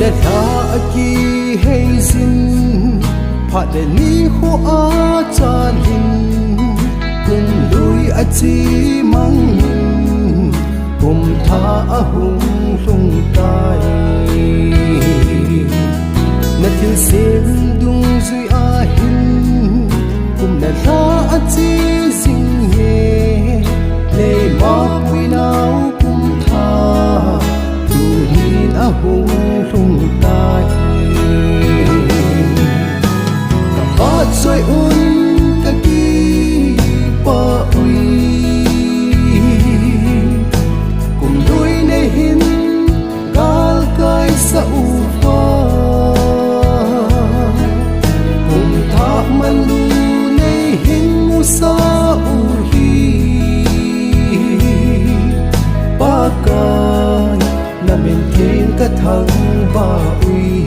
để ta aki hay zin phát để ni ho a cha lin cùng đôi a chi mang cùng tha a hung lung tai na thil sem dung zui a hin cùng na la a chi sing ye le ma pui nau cùng tha tu hin a hung lung tai ka pa zoi un ka ki pa ui cùng đôi ne hin gal kai sa u fa cùng tha manlu ne hin mu sa u hi pa kan na min ken ka thang ba ui